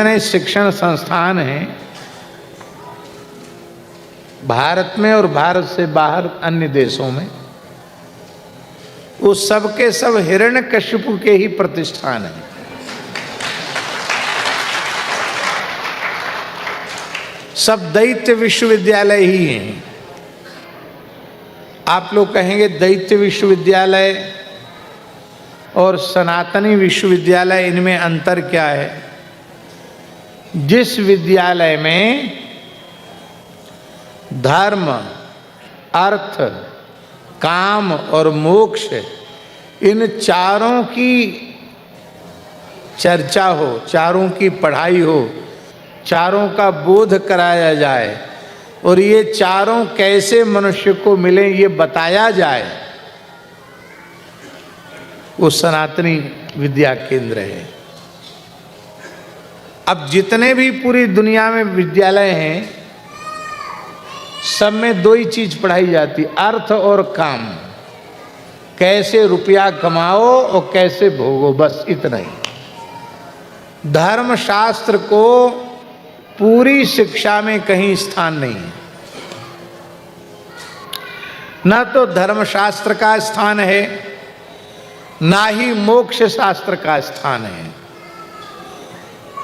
जितने शिक्षण संस्थान हैं भारत में और भारत से बाहर अन्य देशों में, वो सब के सब हिरण्यकशिपु के ही प्रतिष्ठान हैं। सब दैत्य विश्वविद्यालय ही हैं। आप लोग कहेंगे दैत्य विश्वविद्यालय और सनातनी विश्वविद्यालय, इनमें अंतर क्या है? जिस विद्यालय में धर्म, अर्थ, काम और मोक्ष इन चारों की चर्चा हो, चारों की पढ़ाई हो, चारों का बोध कराया जाए और ये चारों कैसे मनुष्य को मिले ये बताया जाए, वो सनातनी विद्या केंद्र है। अब जितने भी पूरी दुनिया में विद्यालय हैं, सब में दो ही चीज पढ़ाई जाती, अर्थ और काम। कैसे रुपया कमाओ और कैसे भोगो, बस इतना ही। धर्मशास्त्र को पूरी शिक्षा में कहीं स्थान नहीं है। न तो धर्मशास्त्र का स्थान है, ना ही मोक्ष शास्त्र का स्थान है।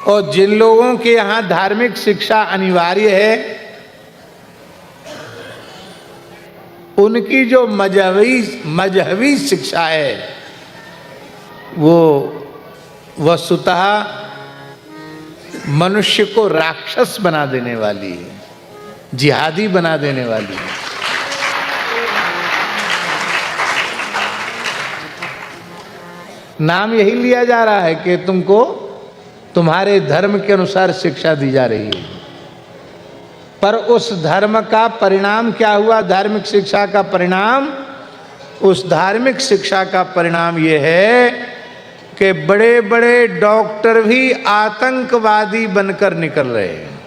और जिन लोगों के यहाँ धार्मिक शिक्षा अनिवार्य है, उनकी जो मजहबी शिक्षा है वो वस्तुतः मनुष्य को राक्षस बना देने वाली है, जिहादी बना देने वाली है। नाम यही लिया जा रहा है कि तुमको तुम्हारे धर्म के अनुसार शिक्षा दी जा रही है, पर उस धर्म का परिणाम क्या हुआ? धार्मिक शिक्षा का परिणाम, उस धार्मिक शिक्षा का परिणाम ये है कि बड़े बड़े डॉक्टर भी आतंकवादी बनकर निकल रहे हैं।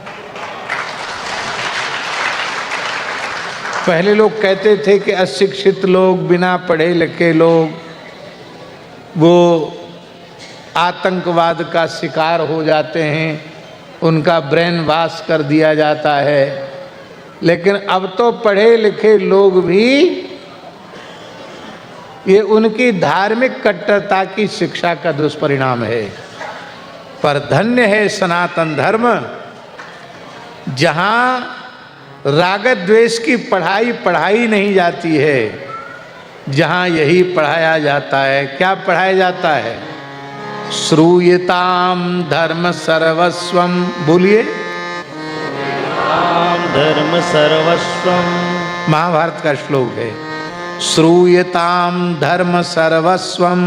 पहले लोग कहते थे कि अशिक्षित लोग, बिना पढ़े लिखे लोग, वो आतंकवाद का शिकार हो जाते हैं, उनका ब्रेन वॉश कर दिया जाता है। लेकिन अब तो पढ़े लिखे लोग भी ये उनकी धार्मिक कट्टरता की शिक्षा का दुष्परिणाम है। पर धन्य है सनातन धर्म, जहाँ राग द्वेष की पढ़ाई नहीं जाती है, जहाँ यही पढ़ाया जाता है। क्या पढ़ाया जाता है? श्रूयताम धर्म सर्वस्वम। बोलिए, धर्म सर्वस्वम। महाभारत का श्लोक है। श्रूयताम धर्म सर्वस्वम,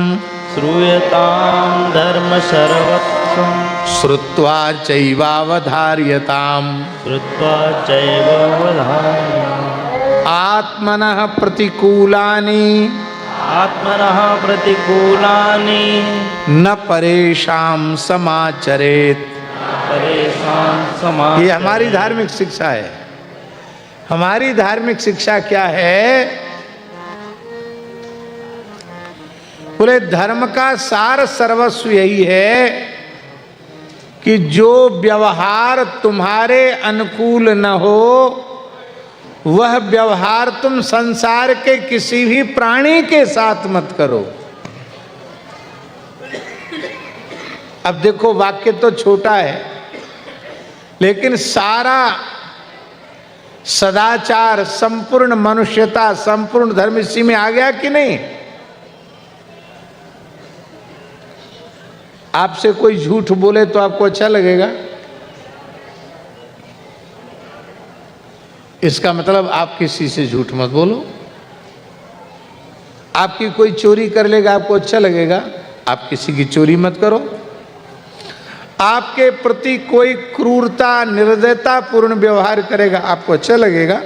श्रूयताम धर्म सर्वस्वम, श्रुत्वा चैवावधार्यताम, श्रुत्वा चैवावधार्यताम। आत्मनः प्रतिकूलानि, आत्मनः प्रतिकूलानि न परेषां समाचरेत्। परेशान समाचरेत्। ये हमारी धार्मिक शिक्षा है। हमारी धार्मिक शिक्षा क्या है? बोले धर्म का सार सर्वस्व यही है कि जो व्यवहार तुम्हारे अनुकूल न हो, वह व्यवहार तुम संसार के किसी भी प्राणी के साथ मत करो। अब देखो, वाक्य तो छोटा है, लेकिन सारा सदाचार, संपूर्ण मनुष्यता, संपूर्ण धर्म इसी में आ गया कि नहीं? आपसे कोई झूठ बोले तो आपको अच्छा लगेगा? इसका मतलब आप किसी से झूठ मत बोलो। आपकी कोई चोरी कर लेगा, आपको अच्छा लगेगा? आप किसी की चोरी मत करो। आपके प्रति कोई क्रूरता, निर्दयता पूर्ण व्यवहार करेगा, आपको अच्छा लगेगा?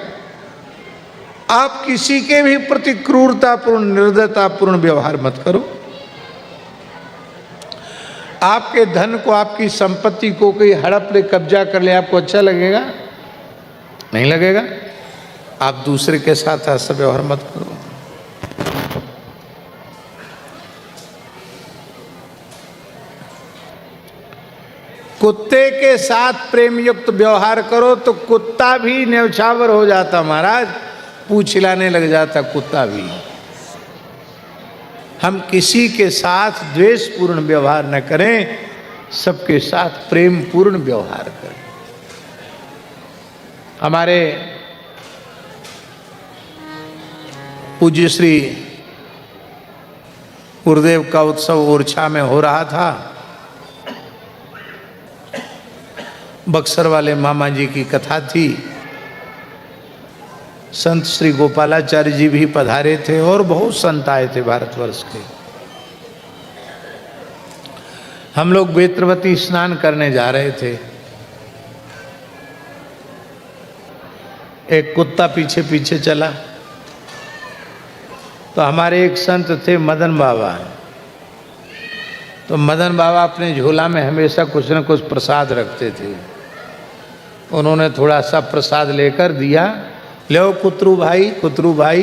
आप किसी के भी प्रति क्रूरता पूर्ण, निर्दयता पूर्ण व्यवहार मत करो। आपके धन को, आपकी संपत्ति को कोई हड़प ले, कब्जा कर ले, आपको अच्छा लगेगा? नहीं लगेगा। आप दूसरे के साथ ऐसा व्यवहार मत करो। कुत्ते के साथ प्रेम युक्त व्यवहार करो तो कुत्ता भी न्यौछावर हो जाता महाराज, पूंछ हिलाने लग जाता कुत्ता भी। हम किसी के साथ द्वेषपूर्ण व्यवहार न करें, सबके साथ प्रेम पूर्ण व्यवहार करें। हमारे पूज्य श्री गुरुदेव का उत्सव ओरछा में हो रहा था। बक्सर वाले मामा जी की कथा थी। संत श्री गोपालाचार्य जी भी पधारे थे और बहुत संत आए थे भारतवर्ष के। हम लोग बेत्रवती स्नान करने जा रहे थे। एक कुत्ता पीछे पीछे चला तो हमारे एक संत थे मदन बाबा। तो मदन बाबा अपने झोला में हमेशा कुछ न कुछ प्रसाद रखते थे। उन्होंने थोड़ा सा प्रसाद लेकर दिया। लो कुतरू भाई,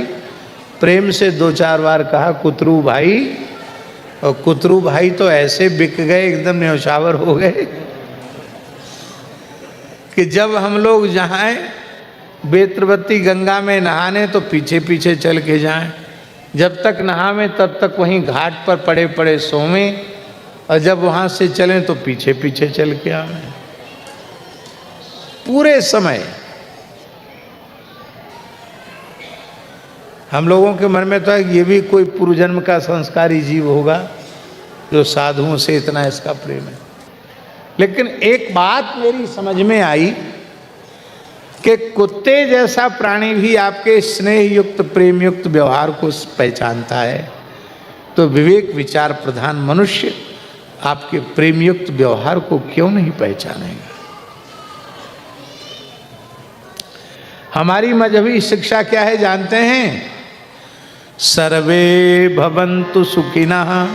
प्रेम से 2-4 बार कहा कुतरू भाई, और कुतरू भाई तो ऐसे बिक गए, एकदम न्यौछावर हो गए कि जब हम लोग जाएं बेत्रवती गंगा में नहाने तो पीछे पीछे चल के जाएं, जब तक नहावें तब तक वहीं घाट पर पड़े पड़े सोवें, और जब वहाँ से चलें तो पीछे पीछे चल के आवें। पूरे समय हम लोगों के मन में तो है ये भी कोई पूर्वजन्म का संस्कारी जीव होगा जो साधुओं से इतना इसका प्रेम है। लेकिन एक बात मेरी समझ में आई कि कुत्ते जैसा प्राणी भी आपके स्नेह युक्त प्रेम युक्त व्यवहार को पहचानता है, तो विवेक विचार प्रधान मनुष्य आपके प्रेम युक्त व्यवहार को क्यों नहीं पहचानेगा। हमारी मजहबी शिक्षा क्या है जानते हैं? सर्वे भवन्तु सुखिनः,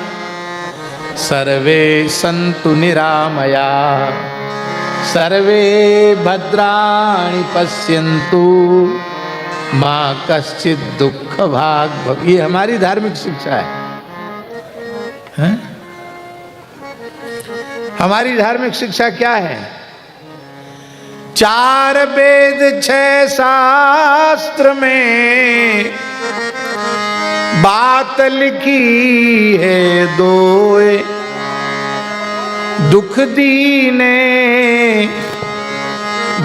सर्वे सन्तु निरामया, सर्वे भद्राणि पश्यन्तु, माँ कश्चित् दुःख भाग् भवेत्। ये हमारी धार्मिक शिक्षा है? हमारी धार्मिक शिक्षा क्या है? 4 वेद 6 शास्त्र में बात लिखी है 2, दुख दीने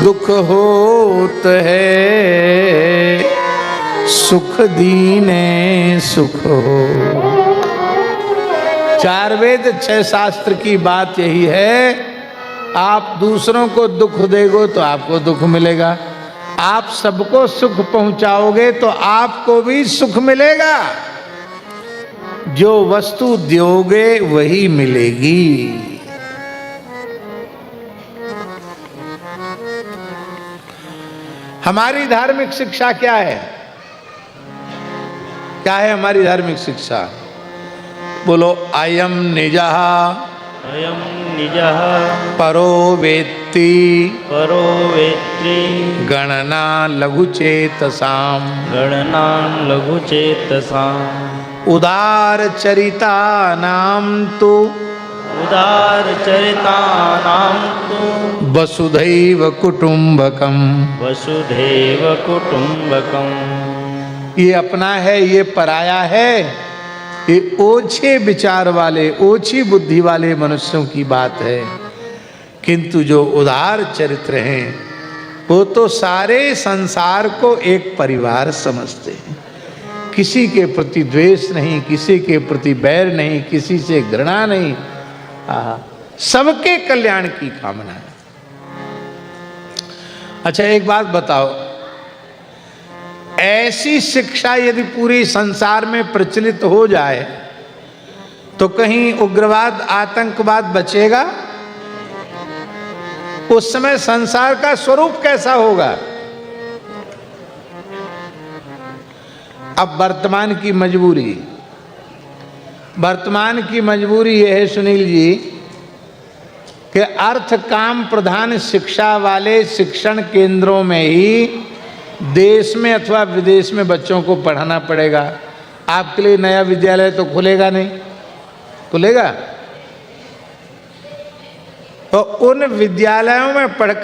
दुख होत है, सुख दीने सुख हो। 4 वेद 6 शास्त्र की बात यही है, आप दूसरों को दुख देगो तो आपको दुख मिलेगा, आप सबको सुख पहुंचाओगे तो आपको भी सुख मिलेगा। जो वस्तु दोगे वही मिलेगी। हमारी धार्मिक शिक्षा क्या है? क्या है हमारी धार्मिक शिक्षा? बोलो, अयम निजः अयम निजः परो वेत्ति गणना लघुचेतसाम, गणनां लघुचेतसाम्, उदार चरिता नाम तो उदारचरितानां तु वसुधैव कुटुंबकम। वसुधैव कुटुंबकम्। ये अपना है, ये पराया है, ये ओछे विचार वाले, ओछी बुद्धि वाले मनुष्यों की बात है। किंतु जो उदार चरित्र हैं वो तो सारे संसार को एक परिवार समझते हैं। किसी के प्रति द्वेष नहीं, किसी के प्रति बैर नहीं, किसी से घृणा नहीं, सबके कल्याण की कामना है। अच्छा एक बात बताओ, ऐसी शिक्षा यदि पूरी संसार में प्रचलित हो जाए तो कहीं उग्रवाद आतंकवाद बचेगा? उस समय संसार का स्वरूप कैसा होगा? अब वर्तमान की मजबूरी यह है सुनील जी कि अर्थ काम प्रधान शिक्षा वाले शिक्षण केंद्रों में ही देश में अथवा विदेश में बच्चों को पढ़ाना पड़ेगा। आपके लिए नया विद्यालय तो खुलेगा नहीं, खुलेगा? तो उन विद्यालयों में पढ़कर